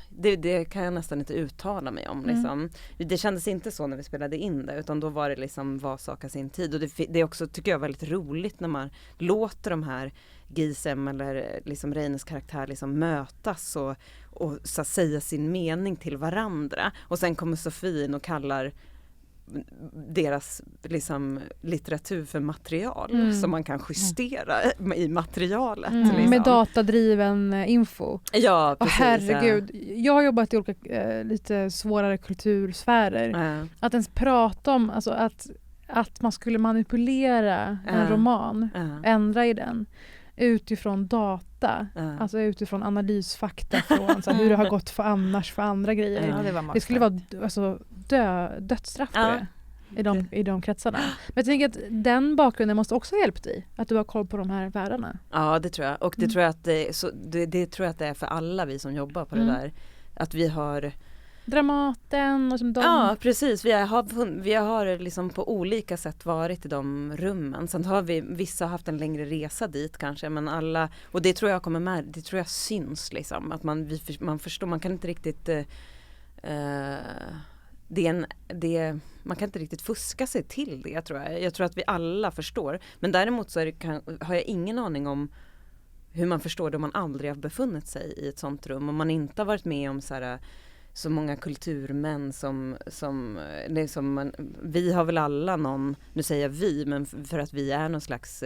Speaker 3: det kan jag nästan inte uttala mig om. Liksom. Det kändes inte så när vi spelade in det, utan då var det liksom var sak av sin tid. Och det är också, tycker jag, väldigt roligt när man låter de här Gisem eller liksom Reines karaktär liksom mötas och så säga sin mening till varandra. Och sen kommer Sofie in och kallar deras liksom litteratur för material som man kan justera i materialet. Liksom.
Speaker 1: Med datadriven info.
Speaker 3: Ja, precis.
Speaker 1: Och herregud, jag har jobbat i olika lite svårare kultursfärer. Att ens prata om, alltså att man skulle manipulera en roman, ändra i den utifrån data, alltså utifrån analysfakta från så hur det har gått för andra grejer. Det skulle vara alltså, dödsstraff på det i de kretsarna. Men jag tänker att den bakgrunden måste också ha hjälpt dig, att du har koll på de här världarna. Ja, det tror jag. Och det tror jag att det tror jag att det är för alla vi som jobbar på det där. Att vi har Dramaten och som de... Ja, precis. Vi har liksom på olika sätt varit i de rummen. Sen har vissa haft en längre resa dit kanske, men alla, och det tror jag kommer med, det tror jag syns liksom, att man förstår, man kan inte riktigt man kan inte riktigt fuska sig till det, tror jag. Jag tror att vi alla förstår. Men däremot så har jag ingen aning om hur man förstår det om man aldrig har befunnit sig i ett sånt rum. Om man inte har varit med om så många kulturmän som vi har väl alla någon, nu säger jag vi, men för att vi är någon slags,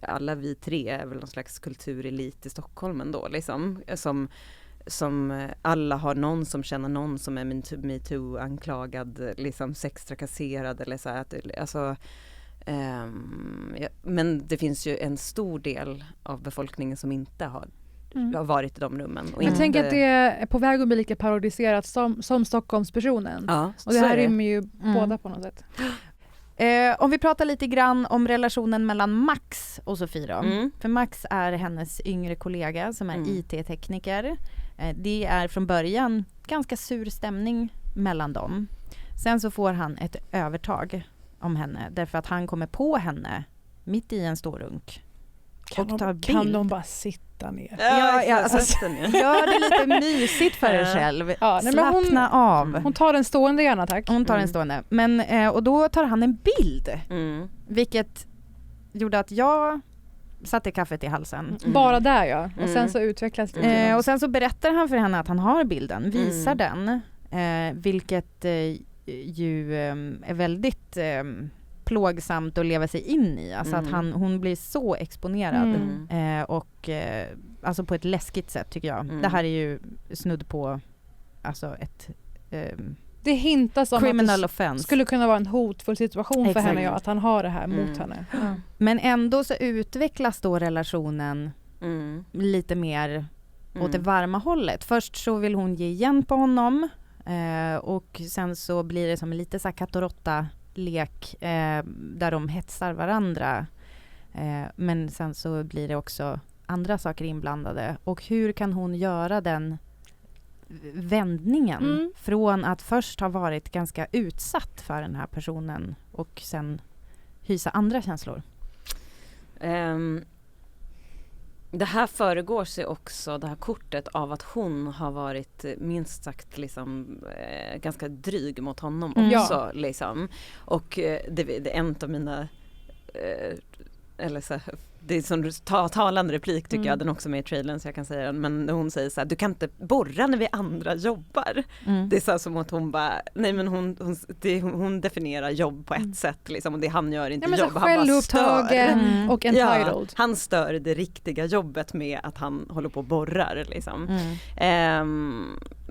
Speaker 1: alla vi tre är väl någon slags kulturelit i Stockholm ändå, liksom, som alla har någon som känner någon som är MeToo-anklagad, liksom sextrakasserad eller så här, alltså, men det finns ju en stor del av befolkningen som inte har varit i de rummen. Och jag tänker att det är på väg att bli lika parodiserat som Stockholmspersonen. Ja, och det här rymmer ju båda på något sätt.
Speaker 2: Om vi pratar lite grann om relationen mellan Max och Sofie då. För Max är hennes yngre kollega som är IT-tekniker. Det är från början ganska sur stämning mellan dem. Sen så får han ett övertag om henne därför att han kommer på henne mitt i en storrunk.
Speaker 1: Kan de bara sitta ner?
Speaker 2: Alltså, gör det lite mysigt för dig själv. Ja, slappna av.
Speaker 1: Hon tar en stående gärna, tack.
Speaker 2: Hon tar en stående. Men, och då tar han en bild. Vilket gjorde att jag satte kaffet i halsen.
Speaker 1: Bara där, ja. Och sen så utvecklas det.
Speaker 2: Och sen så berättar han för henne att han har bilden. Visar den. Vilket ju är väldigt... plågsamt att leva sig in i. Alltså att hon blir så exponerad. Och alltså på ett läskigt sätt tycker jag. Det här är ju snudd på alltså ett
Speaker 1: det hintas om
Speaker 2: criminal
Speaker 1: att det
Speaker 2: offense.
Speaker 1: Skulle kunna vara en hotfull situation för henne, att han har det här mot henne.
Speaker 2: Men ändå så utvecklas då relationen lite mer åt det varma hållet. Först så vill hon ge igen på honom och sen så blir det som lite så här katt och råtta lek där de hetsar varandra. Men sen så blir det också andra saker inblandade. Och hur kan hon göra den vändningen från att först ha varit ganska utsatt för den här personen och sen hysa andra känslor?
Speaker 3: Det här föregår sig också, det här kortet, av att hon har varit minst sagt liksom, ganska dryg mot honom också. Liksom. Och det är en av mina eller så, det är som talande replik tycker jag, den också med i trailern så jag kan säga den, men hon säger så här: du kan inte borra när vi andra jobbar. Det är så som att hon bara, nej men hon definierar jobb på ett sätt liksom, och det han gör inte jobb, han bara stör.
Speaker 1: Och entitled.
Speaker 3: Ja, han stör det riktiga jobbet med att han håller på och borrar liksom.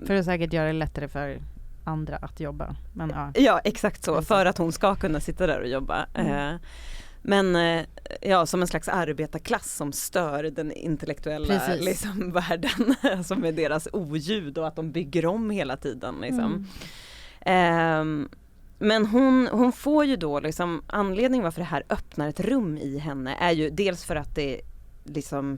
Speaker 2: För att säkert göra det lättare för andra att jobba. Men,
Speaker 3: ja, exakt så, för att hon ska kunna sitta där och jobba. Men som en slags arbetarklass som stör den intellektuella liksom, världen, alltså med deras oljud och att de bygger om hela tiden. Liksom. Men hon får ju då, liksom, anledningen varför det här öppnar ett rum i henne är ju dels för att det liksom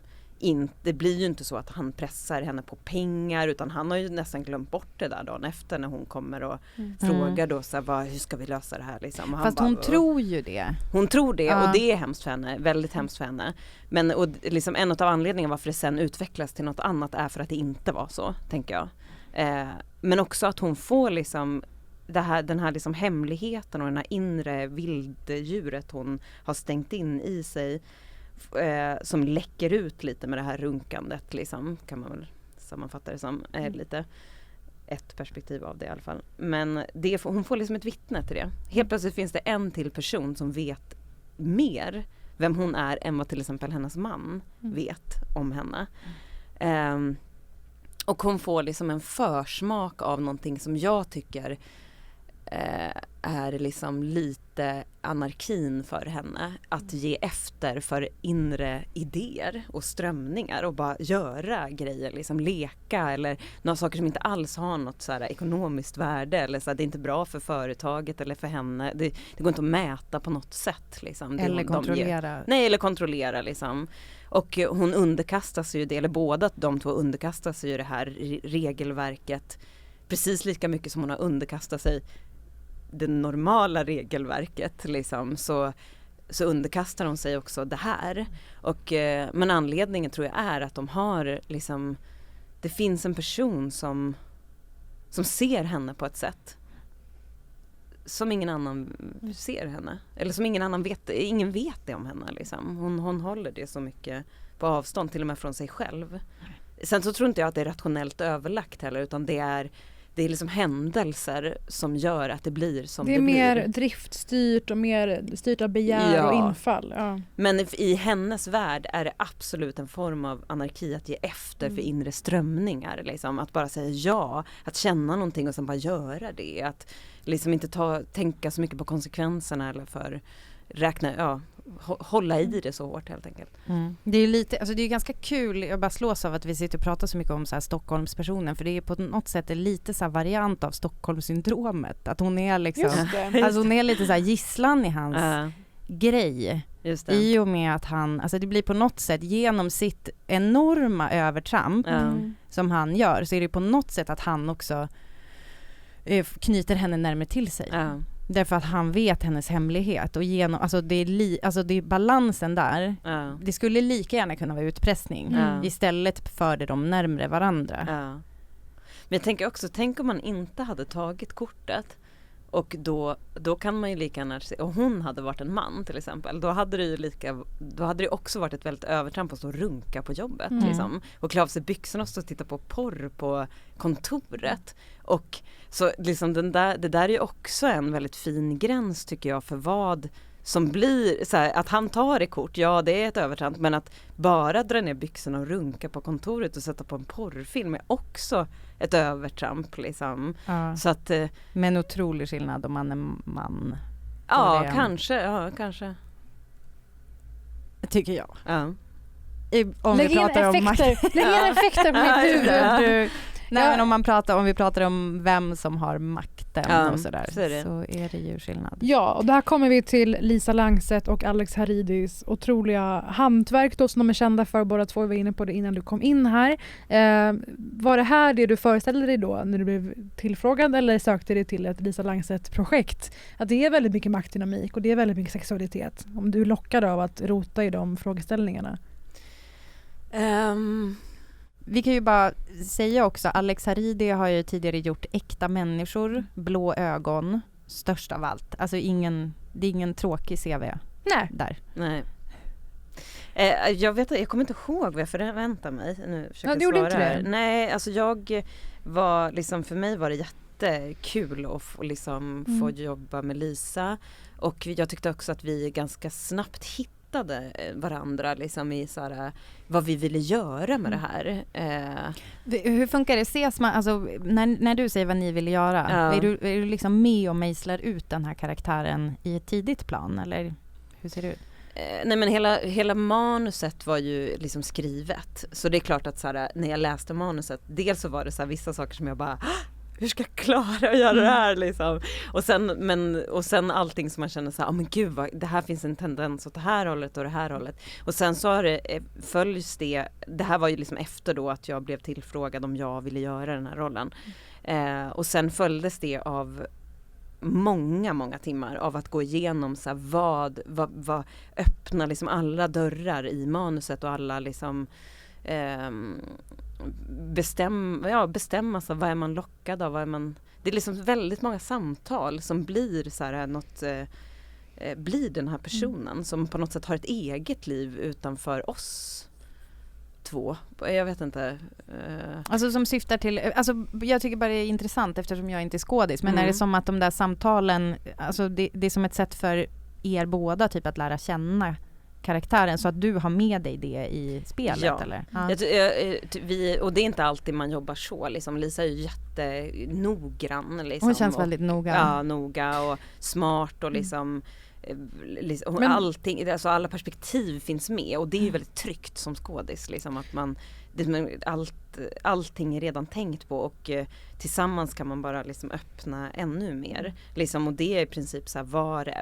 Speaker 3: det blir ju inte så att han pressar henne på pengar, utan han har ju nästan glömt bort det där dagen efter när hon kommer och frågar då så här, hur ska vi lösa det här liksom. Och
Speaker 2: fast hon tror ju det.
Speaker 3: Hon tror det och det är hemskt för henne, väldigt hemskt för henne. Men och liksom en av anledningarna varför det sen utvecklas till något annat är för att det inte var så, tänker jag. Men också att hon får liksom den här liksom hemligheten och den här inre vilddjuret hon har stängt in i sig, som läcker ut lite med det här runkandet liksom, kan man väl sammanfatta det som lite ett perspektiv av det i alla fall. Men hon får liksom ett vittne till det. Helt plötsligt finns det en till person som vet mer vem hon är än vad till exempel hennes man vet om henne. Och hon får liksom en försmak av någonting som jag tycker är liksom lite anarkin för henne. Att ge efter för inre idéer och strömningar och bara göra grejer, liksom leka eller några saker som inte alls har något så här ekonomiskt värde eller så här, det är inte bra för företaget eller för henne. Det går inte att mäta på något sätt liksom.
Speaker 2: Eller kontrollera.
Speaker 3: Nej, eller kontrollera liksom. Och hon underkastar sig ju det, eller båda de två underkastar sig ju det här regelverket precis lika mycket som hon har underkastat sig det normala regelverket liksom, så underkastar hon sig också det här. Och, men anledningen tror jag är att de har liksom, det finns en person som ser henne på ett sätt som ingen annan ser henne. Eller som ingen vet det om henne liksom. Hon håller det så mycket på avstånd, till och med från sig själv. Sen så tror inte jag att det är rationellt överlagt heller, utan det är liksom händelser som gör att det blir som det blir.
Speaker 1: Det är mer driftstyrt och mer styrt av begär och infall. Ja.
Speaker 3: Men i hennes värld är det absolut en form av anarki att ge efter för inre strömningar. Liksom. Att bara säga ja, att känna någonting och sen bara göra det. Att liksom inte tänka så mycket på konsekvenserna eller för hålla i det så hårt helt enkelt.
Speaker 2: Det är lite, alltså det är ganska kul, jag bara slås av att vi sitter och pratar så mycket om så här Stockholmspersonen, för det är på något sätt lite så här variant av Stockholmssyndromet, att hon är liksom, alltså hon är lite så här gisslan i hans grej.
Speaker 3: Just det.
Speaker 2: I och med att han, alltså det blir på något sätt genom sitt enorma övertramp som han gör, så är det på något sätt att han också knyter henne närmare till sig. Därför att han vet hennes hemlighet och genom, alltså det är balansen där. Det skulle lika gärna kunna vara utpressning. Istället förde de närmare varandra.
Speaker 3: Men jag tänker också, tänk om man inte hade tagit kortet, och då kan man ju lika gärna se, och hon hade varit en man till exempel, då hade det också varit ett väldigt övertramp att stå och runka på jobbet liksom, och klä av sig byxorna och stå och titta på porr på kontoret. Och så liksom det där är ju också en väldigt fin gräns tycker jag, för vad som blir så här, att han tar i kort, ja det är ett övertramp, men att bara dra ner byxorna och runka på kontoret och sätta på en porrfilm är också ett övertramp liksom. Så att,
Speaker 2: men en otrolig skillnad om man är man.
Speaker 3: Ja, kanske.
Speaker 2: Tycker jag.
Speaker 1: Om vi pratar om effekter på mitt huvud.
Speaker 2: Nej, men om vi pratar om vem som har makten och sådär, så är det ju skillnad.
Speaker 1: Ja, och där kommer vi till Lisa Langset och Alex Haridis otroliga hantverk då, som de är kända för. Båda två var inne på det innan du kom in här. Var det här det du föreställde dig då när du blev tillfrågad, eller sökte dig till ett Lisa Langset-projekt? Att det är väldigt mycket maktdynamik och det är väldigt mycket sexualitet. Om du är lockad av att rota i de frågeställningarna?
Speaker 2: Vi kan ju bara säga också, Alex Haridi har ju tidigare gjort Äkta människor, Blå ögon, störst av allt. Alltså det är ingen tråkig CV.
Speaker 3: Nej.
Speaker 2: Där.
Speaker 3: Nej. Jag kommer inte ihåg vad jag förväntar mig. Nu försöker
Speaker 1: jag gjorde inte det.
Speaker 3: Nej, alltså jag var liksom, för mig var det jättekul att få jobba med Lisa, och jag tyckte också att vi ganska snabbt hittade varandra liksom i så här, vad vi ville göra med det här.
Speaker 2: Hur funkar det? Ses man, alltså, när du säger vad ni ville göra, är du liksom med och mejslar ut den här karaktären i ett tidigt plan, eller hur ser det ut?
Speaker 3: Nej, men hela manuset var ju liksom skrivet, så det är klart att så här, när jag läste manuset, dels så var det så här, vissa saker som jag bara hur ska jag klara att göra det här liksom? Och sen allting som man känner så här, men gud, det här finns en tendens åt det här hållet och det här hållet. Och sen så har det följs det här var ju liksom efter då att jag blev tillfrågad om jag ville göra den här rollen. Och sen följdes det av många timmar av att gå igenom så här, vad öppna liksom alla dörrar i manuset och alla liksom bestämma så vad är man lockad av, det är liksom väldigt många samtal som blir så här blir den här personen som på något sätt har ett eget liv utanför oss två. Jag vet inte.
Speaker 2: Alltså som syftar till, alltså jag tycker bara det är intressant eftersom jag inte är skådis, men är det som att de där samtalen, alltså det är som ett sätt för er båda typ att lära känna karaktären så att du har med dig det i spelet eller? Ja.
Speaker 3: Och det är inte alltid man jobbar så liksom. Lisa är ju jättenoggrann liksom.
Speaker 2: Hon känns väldigt noga.
Speaker 3: Ja, noga och smart och liksom allting, alltså alla perspektiv finns med och det är ju väldigt tryggt som skådis liksom, att allting är redan tänkt på och tillsammans kan man bara liksom öppna ännu mer liksom, och det är i princip så här,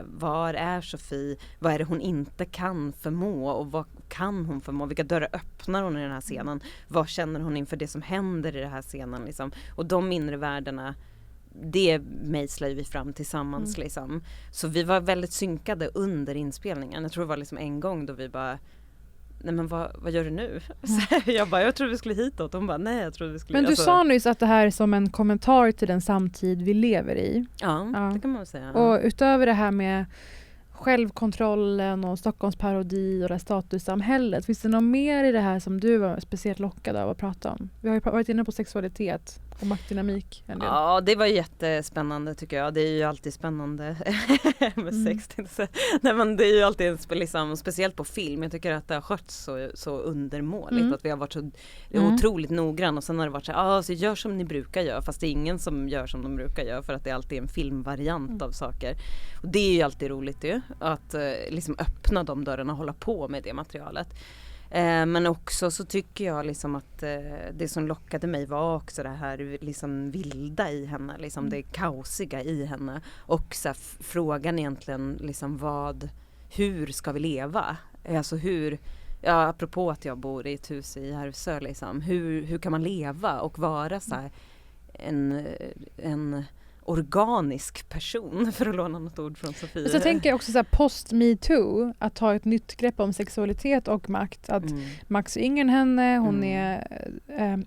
Speaker 3: var är Sofie, vad är det hon inte kan förmå och vad kan hon förmå, vilka dörrar öppnar hon i den här scenen, vad känner hon inför det som händer i den här scenen liksom, och de inre världarna det mejslar vi fram tillsammans liksom. Så vi var väldigt synkade under inspelningen. Jag tror det var liksom en gång då vi bara, nej men vad gör du nu? Jag trodde vi skulle hitåt. Hon bara, nej jag trodde vi skulle.
Speaker 1: Men du sa nyss att det här är som en kommentar till den samtid vi lever i.
Speaker 3: Ja. Det kan man säga.
Speaker 1: Och utöver det här med självkontrollen och Stockholms parodi och det statussamhället. Finns det något mer i det här som du var speciellt lockad av att prata om? Vi har ju varit inne på sexualitet och maktdynamik.
Speaker 3: Ja, det var jättespännande tycker jag. Det är ju alltid spännande med sex. Nej, men det är ju alltid liksom, speciellt på film. Jag tycker att det har skötts så undermåligt. Att vi har varit så otroligt noggrann och sen har det varit så gör som ni brukar göra. Fast det är ingen som gör som de brukar göra för att det alltid är en filmvariant av saker. Och det är ju alltid roligt ju. Att liksom öppna de dörrarna och hålla på med det materialet. Men också så tycker jag liksom att det som lockade mig var också det här liksom vilda i henne, liksom det kaosiga i henne och så här, frågan egentligen liksom hur ska vi leva? Alltså apropå att jag bor i ett hus i Järvsö liksom, hur kan man leva och vara så här en organisk person, för att låna något ord från Sofie.
Speaker 1: Så jag tänker också så här, post Me Too, att ta ett nytt grepp om sexualitet och makt. Att Max är yngre än henne, hon är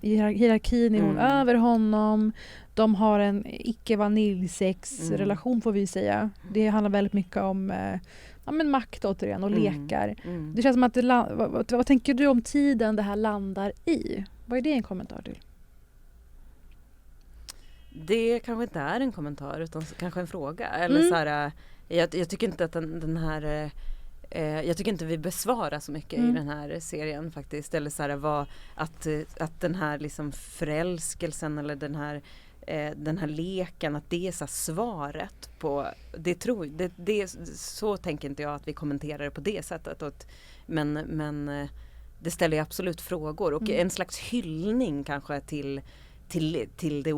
Speaker 1: i hierarkin är hon över honom. De har en icke-vaniljsex-relation får vi säga. Det handlar väldigt mycket om makt återigen och lekar. Det känns som att vad tänker du om tiden det här landar i? Vad är det en kommentar till?
Speaker 3: Det kanske inte är en kommentar utan kanske en fråga. Eller så här, jag tycker inte att den här jag tycker inte vi besvarar så mycket i den här serien faktiskt. Eller så här, att den här liksom förälskelsen eller den här leken, att det är så här svaret på det så tänker inte jag att vi kommenterar det på det sättet. Men det ställer absolut frågor och en slags hyllning kanske till det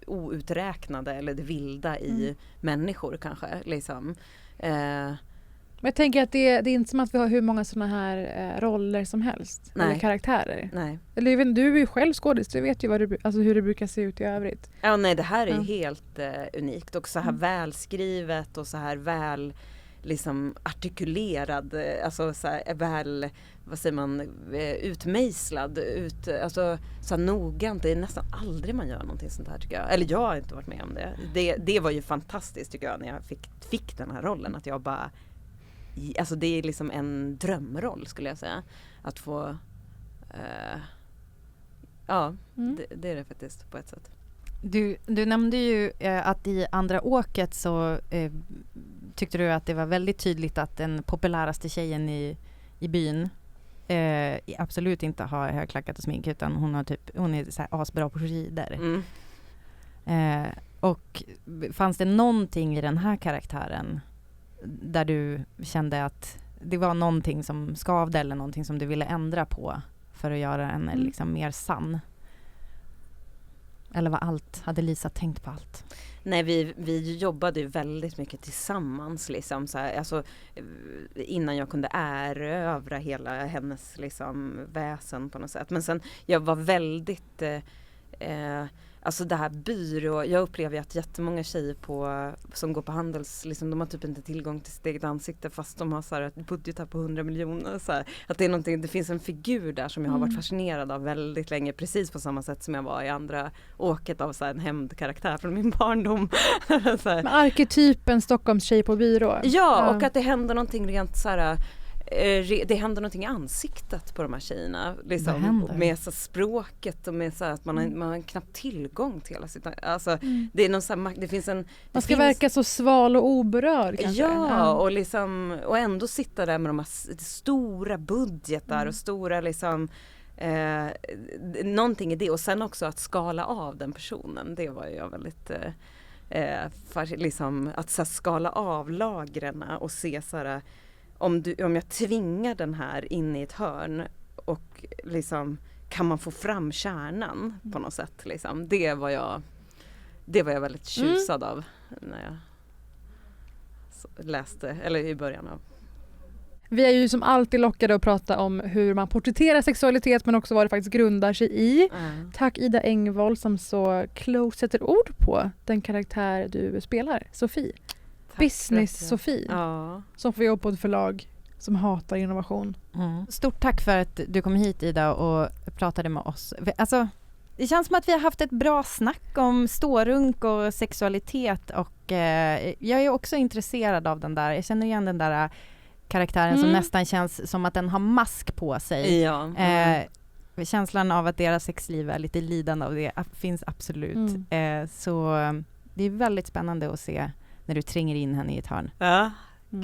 Speaker 3: outräknade eller det vilda i människor kanske liksom.
Speaker 1: Men jag tänker att det är inte som att vi har hur många såna här roller som helst.
Speaker 3: Nej.
Speaker 1: Eller karaktärer.
Speaker 3: Nej.
Speaker 1: Eller du är ju själv skådis, du vet ju hur det brukar se ut i övrigt.
Speaker 3: Ja, nej, det här är helt unikt och så här välskrivet och så här väl liksom artikulerad, alltså så här väl, vad säger man, utmejslad, alltså så här noggrant. Det är nästan aldrig man gör någonting sånt här tycker jag. Eller jag har inte varit med om det. Det var ju fantastiskt tycker jag när jag fick den här rollen, att jag bara, alltså det är liksom en drömroll skulle jag säga. Att få, det är det faktiskt på ett sätt.
Speaker 2: Du nämnde ju att i andra åket så tyckte du att det var väldigt tydligt att den populäraste tjejen i byn absolut inte har högklackat och smink, utan hon är så här asbra på skidor. Och fanns det någonting i den här karaktären där du kände att det var någonting som skavde eller någonting som du ville ändra på för att göra henne liksom mer sann? Eller hade Lisa tänkt på allt?
Speaker 3: Nej, vi jobbade ju väldigt mycket tillsammans liksom, så här, alltså, innan jag kunde erövra hela hennes liksom, väsen på något sätt. Men sen, jag var väldigt alltså det här jag upplever ju att jättemånga tjejer som går på Handels, liksom, de har typ inte tillgång till sitt eget ansikte fast de har så här, ett budget här på 100 miljoner. Så här, att det finns en figur där som jag har varit fascinerad av väldigt länge, precis på samma sätt som jag var i andra åket av så här, en hämndkaraktär från min barndom. Så här.
Speaker 1: Men arketypen Stockholms tjej på byrå.
Speaker 3: Ja, och att det händer någonting rent så här. Det händer någonting i ansiktet på de här tjejerna liksom, med så språket och med så att man har knappt tillgång till hela sitt, alltså, det är någon så här, det finns en
Speaker 1: man ska verka så sval och oberörd kanske.
Speaker 3: Ja, och liksom, och ändå sitta där med de här stora budgetar och stora liksom någonting i det, och sen också att skala av den personen, det var jag väldigt liksom, att så här, skala av lagren och se så här, om jag tvingar den här in i ett hörn och liksom, kan man få fram kärnan på något sätt liksom. Det var jag väldigt tjusad av när jag läste, eller i början av.
Speaker 1: Vi är ju som alltid lockade att prata om hur man porträtterar sexualitet, men också vad det faktiskt grundar sig i. Tack Ida Engvall som så klokt sätter ord på den karaktär du spelar, Sofie. Business-Sofie, som får jobba på ett förlag som hatar innovation.
Speaker 2: Stort tack för att du kom hit, Ida, och pratade med oss. Alltså, det känns som att vi har haft ett bra snack om stårunk och sexualitet, och jag är också intresserad av den där. Jag känner igen den där karaktären som nästan känns som att den har mask på sig.
Speaker 3: Ja.
Speaker 2: Känslan av att deras sexliv är lite lidande av det finns absolut. Så det är väldigt spännande att se när du tränger in henne i ett hörn.
Speaker 3: Ja,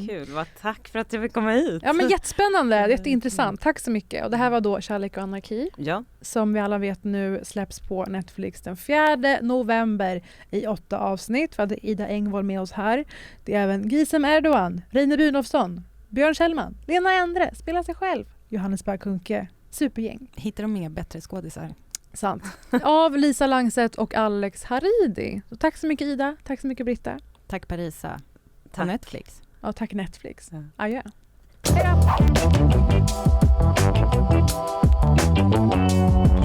Speaker 3: kul. Tack för att jag fick komma hit.
Speaker 1: Ja, men jättespännande. Jätteintressant. Tack så mycket. Och det här var då Kärlek och anarki.
Speaker 3: Ja.
Speaker 1: Som vi alla vet nu släpps på Netflix den 4 november i 8 avsnitt. Vi hade Ida Engvall med oss här. Det är även Gizem Erdogan, Reine Brynolfsson, Björn Kjellman, Lena Endre, spelar sig själv, Johannes Bergkunke. Supergäng.
Speaker 2: Hittar de mer bättre skådisar?
Speaker 1: Sant. Av Lisa Langset och Alex Haridi. Så tack så mycket Ida. Tack så mycket Britta.
Speaker 2: Tack Parisa.
Speaker 3: Tack.
Speaker 2: Och Netflix.
Speaker 1: Ja, tack Netflix.
Speaker 3: Ja.
Speaker 1: Adjö. Hej då!